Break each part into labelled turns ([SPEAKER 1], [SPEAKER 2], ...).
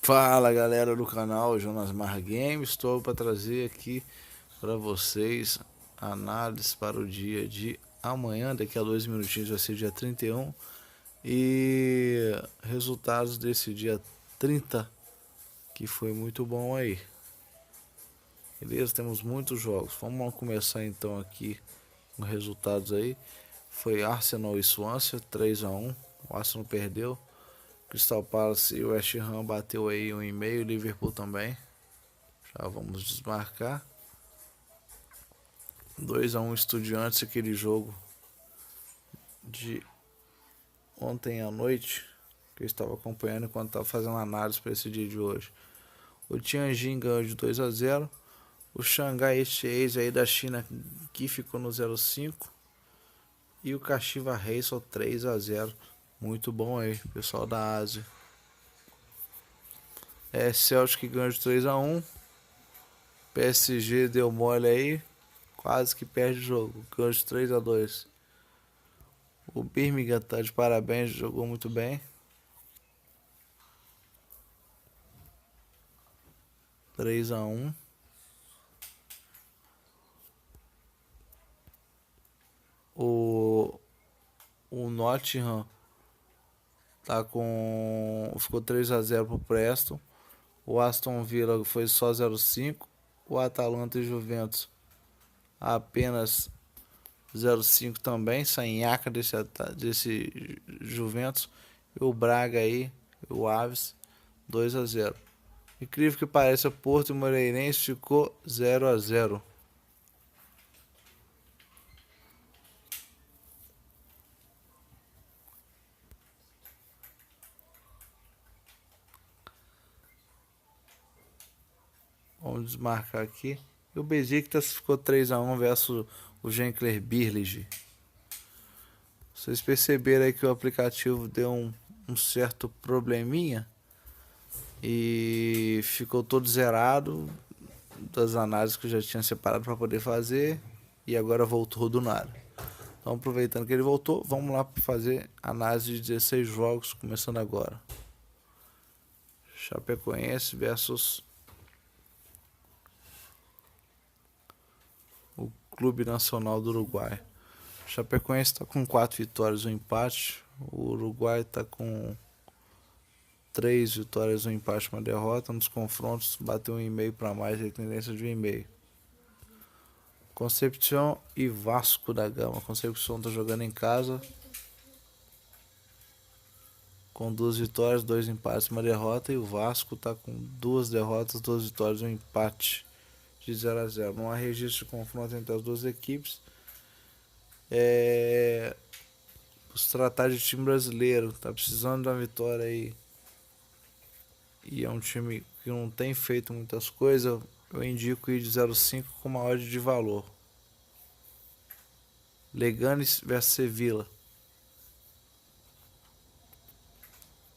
[SPEAKER 1] Fala galera do canal Jonas Mar Games, estou para trazer aqui para vocês análise para o dia de amanhã, daqui a 2 minutinhos vai ser dia 31 e resultados desse dia 30 que foi muito bom aí. Beleza, temos muitos jogos. Vamos começar então aqui com resultados aí. Foi Arsenal e Swansea 3-1, o Arsenal perdeu. Crystal Palace e o West Ham bateu aí 1,5, Liverpool também. Já vamos desmarcar. 2-1 Estudiantes, aquele jogo de ontem à noite que eu estava acompanhando enquanto estava fazendo análise para esse dia de hoje. O Tianjin ganhou de 2-0. O Shanghai Shenhei aí da China que ficou no 0-5. E o Kashiwa Reysol 3-0. Muito bom aí, pessoal da Ásia. Celtic ganhou de 3-1. PSG deu mole aí, quase que perde o jogo, ganhou de 3-2. O Birmingham tá de parabéns, jogou muito bem. 3-1. O Nottingham ficou 3-0 pro Preston. O Aston Villa foi só 0-5. O Atalanta e Juventus apenas 0-5 também, sanhaca desse Juventus. E o Braga aí, o Aves, 2-0. Incrível que pareça, Porto e Moreirense ficou 0-0. Vamos desmarcar aqui. E o Besiktas ficou 3-1 versus o Genkler Birlige. Vocês perceberam aí que o aplicativo deu um certo probleminha e ficou todo zerado das análises que eu já tinha separado para poder fazer e agora voltou do nada. Então, aproveitando que ele voltou, vamos lá para fazer análise de 16 jogos, começando agora. Chapecoense versus o Clube Nacional do Uruguai. O Chapecoense está com 4 vitórias e um empate. O Uruguai está com 3 vitórias, um empate e uma derrota. Nos confrontos, bateu 1,5 para mais, e tendência de 1,5. Concepción e Vasco da Gama. Concepción está jogando em casa com 2 vitórias, 2 empates e uma derrota. E o Vasco está com 2 derrotas, 2 vitórias e um empate de 0-0. Não há registro de confronto entre as duas equipes. Se tratar de time brasileiro, tá precisando da vitória aí. E é um time que não tem feito muitas coisas. Eu indico ir de 0,5 com uma odd de valor. Leganes versus Sevilla.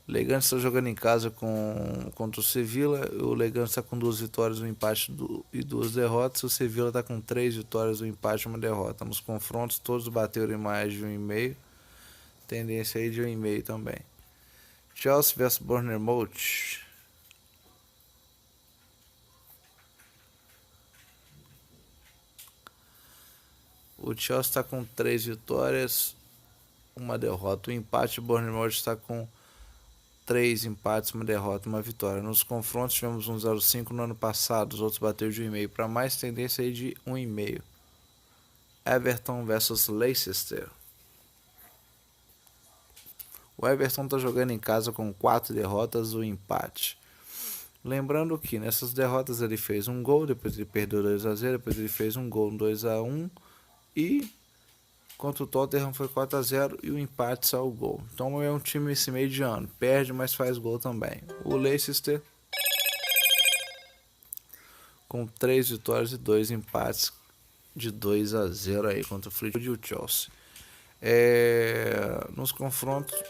[SPEAKER 1] Leganes está jogando em casa contra o Sevilla. O Leganes está com 2 vitórias, um empate e 2 derrotas. O Sevilla está com 3 vitórias, um empate e uma derrota. Nos confrontos, todos bateram em mais de 1,5. Tendência aí de 1,5 também. Chelsea versus Bournemouth. O Chelsea está com 3 vitórias, uma derrota. O empate, o Bournemouth está com 3 empates, uma derrota, uma vitória. Nos confrontos tivemos um 0,5 no ano passado, os outros bateram de 1,5 para mais, tendência aí de 1,5. Everton versus Leicester. O Everton está jogando em casa com 4 derrotas, um empate. Lembrando que nessas derrotas ele fez um gol, depois ele perdeu 2-0, depois ele fez um gol 2-1 e contra o Tottenham foi 4-0 e o empate saiu o gol. Então é um time esse mediano, perde, mas faz gol também. O Leicester com 3 vitórias e 2 empates de 2-0 aí contra o Fleetwood e o Chelsea. Nos confrontos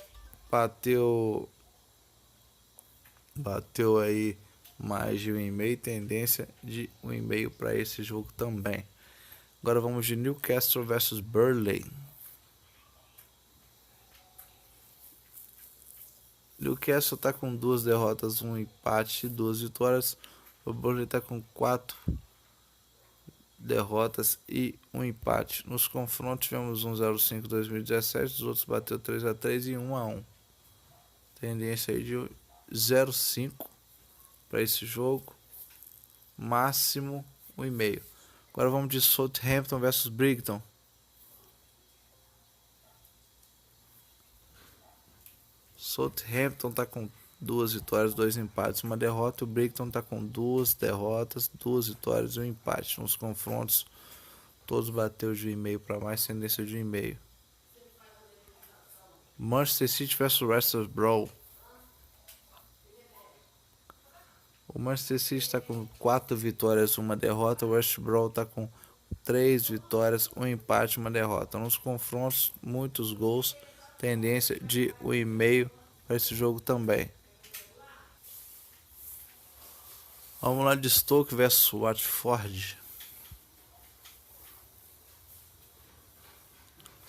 [SPEAKER 1] bateu aí mais de 1,5, tendência de 1,5 para esse jogo também. Agora vamos de Newcastle versus Burnley. Newcastle está com 2 derrotas, 1 empate e 2 vitórias. O Burnley está com 4 derrotas e 1 empate. Nos confrontos tivemos 1-0-5 em 2017, os outros bateu 3-3 e 1-1. Tendência aí de 0-5 para esse jogo, máximo 1,5. Agora vamos de Southampton versus Brighton. Southampton está com 2 vitórias, 2 empates, 1 derrota. O Brighton está com 2 derrotas, 2 vitórias e 1 empate. Nos confrontos, todos bateu de 1,5 para mais, tendência de 1,5. Manchester City versus West Brom. O Manchester City está com 4 vitórias, 1 derrota. O West Brom está com 3 vitórias, 1 empate, 1 derrota. Nos confrontos, muitos gols, tendência de 1,5 para esse jogo também. Vamos lá de Stoke versus Watford.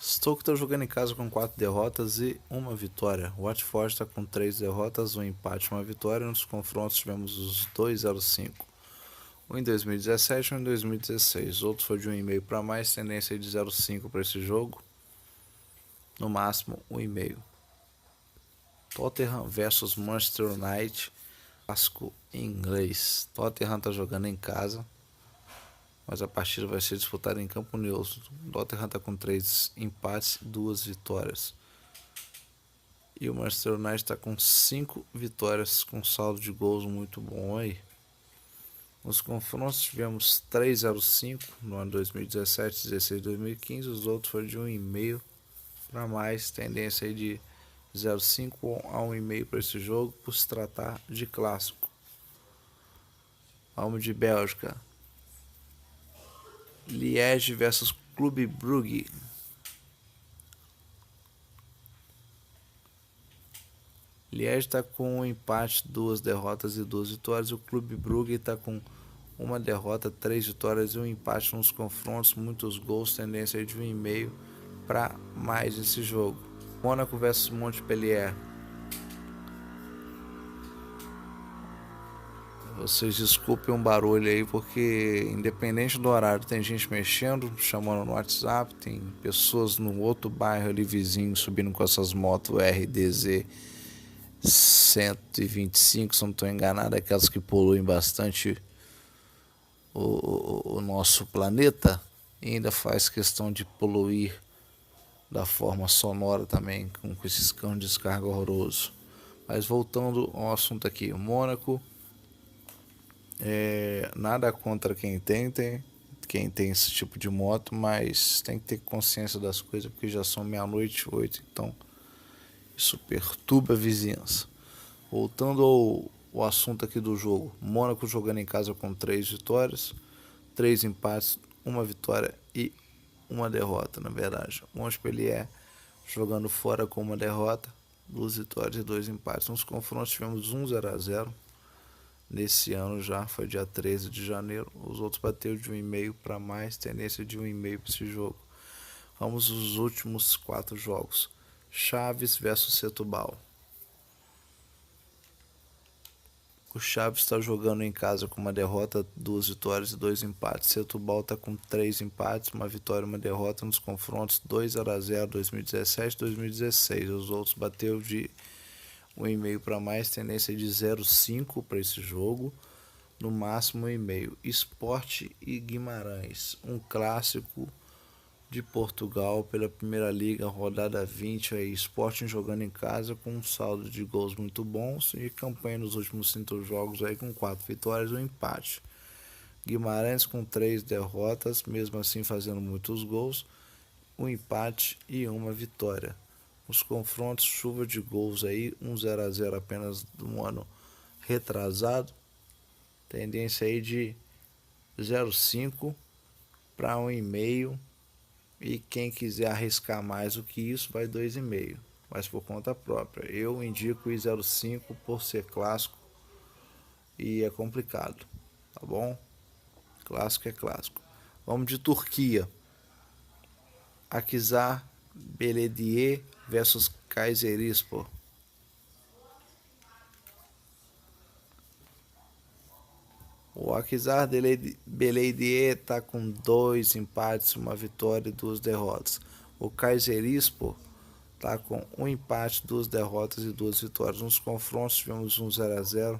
[SPEAKER 1] Stoke está jogando em casa com 4 derrotas e 1 vitória. O Watford está com 3 derrotas, 1 empate, 1 vitória. Nos confrontos tivemos os 2-0-5. Um em 2017 e um em 2016. Outros foi de 1,5 para mais, tendência de 0,5 para esse jogo. No máximo 1,5. Tottenham versus Manchester United. Clássico em inglês. Tottenham está jogando em casa, mas a partida vai ser disputada em Campo Neutro. O Tottenham está com 3 empates e 2 vitórias. E o Manchester United está com 5 vitórias, com saldo de gols muito bom aí. Nos confrontos tivemos 3-0-5 no ano 2017, 16, 2015. Os outros foram de 1,5 para mais, tendência aí de 0,5 a 1,5 para esse jogo, por se tratar de clássico. Vamos de Bélgica. Liège versus Clube Brugge. Liège está com 1 empate, 2 derrotas e 2 vitórias. O Clube Brugge está com 1 derrota, 3 vitórias e 1 empate nos confrontos. Muitos gols, tendência de 1,5 para mais esse jogo. Mônaco versus Montpellier. Vocês desculpem um barulho aí, porque independente do horário tem gente mexendo, chamando no WhatsApp, tem pessoas no outro bairro ali vizinho subindo com essas motos RDZ 125, se não estou enganado, aquelas que poluem bastante o nosso planeta, e ainda faz questão de poluir da forma sonora também, com esses cães de descarga horroroso. Mas voltando ao assunto aqui, o Mônaco, nada contra quem tem esse tipo de moto, mas tem que ter consciência das coisas, porque já são 00:08, então isso perturba a vizinhança. Voltando ao assunto aqui do jogo, Mônaco jogando em casa com 3 vitórias, 3 empates, 1 vitória e 1 derrota, na verdade. Montpellier jogando fora com 1 derrota, 2 vitórias e 2 empates. Nos confrontos tivemos 0-0. Nesse ano já, foi dia 13 de janeiro. Os outros bateram de 1,5 para mais, tendência de 1,5 para esse jogo. Vamos aos últimos 4 jogos. Chaves versus Setúbal. O Chaves está jogando em casa com 1 derrota, 2 vitórias e 2 empates. Setúbal está com 3 empates, 1 vitória e 1 derrota nos confrontos 2-0 2017 e 2016. Os outros bateu de 1,5 para mais, tendência de 0,5 para esse jogo, no máximo 1,5. Sport e Guimarães, um clássico de Portugal pela Primeira Liga, rodada 20 aí. Sporting jogando em casa com um saldo de gols muito bons e campanha nos últimos 5 jogos aí com 4 vitórias e 1 empate. Guimarães com 3 derrotas, mesmo assim fazendo muitos gols, 1 empate e 1 vitória. Os confrontos, chuva de gols aí, 0-0 apenas no ano retrasado, tendência aí de 0,5 para 1,5. E quem quiser arriscar mais do que isso, vai 2,5, mas por conta própria. Eu indico o 0,5 por ser clássico e é complicado, tá bom? Clássico é clássico. Vamos de Turquia. Akhisar Belediye versus Kayserispor. O Akizar Beledier está com 2 empates, 1 vitória e 2 derrotas. O Kayserispor está com 1 empate, 2 derrotas e 2 vitórias. Nos confrontos tivemos um 0-0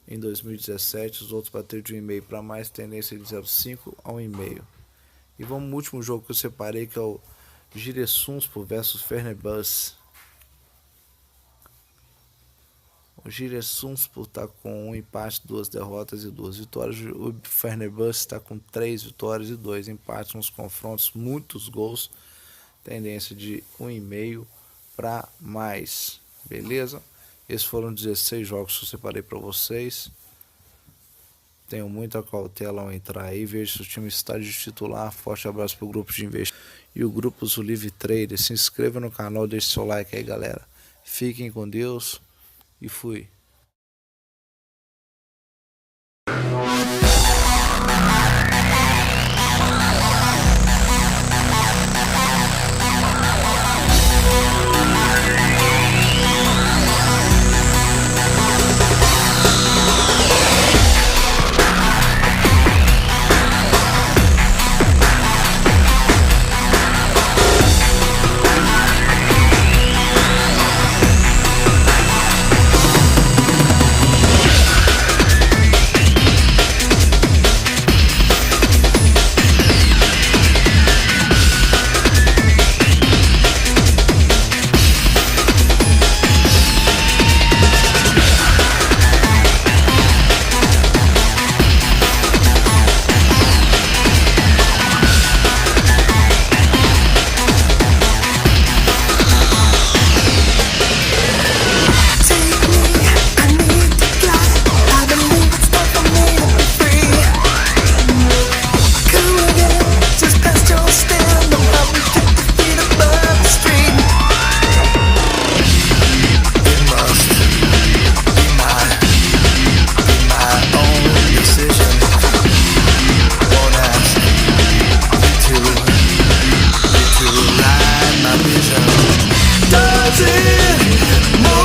[SPEAKER 1] em 2017, os outros bateram de 1,5 para mais, tendência de 0,5 a 1,5. E vamos no último jogo que eu separei, que é o Giresunspor versus Fenerbahçe. O Giresunspor está com 1 empate, 2 derrotas e 2 vitórias. O Fenerbahçe está com 3 vitórias e 2 empates nos confrontos, muitos gols, tendência de 1,5 para mais, beleza? Esses foram 16 jogos que eu separei para vocês. Tenham muita cautela ao entrar aí, veja se o time está de titular. Forte abraço para o grupo de investimento e o grupo Zulive Trader. Se inscreva no canal, deixe seu like aí, galera. Fiquem com Deus e fui.
[SPEAKER 2] Does it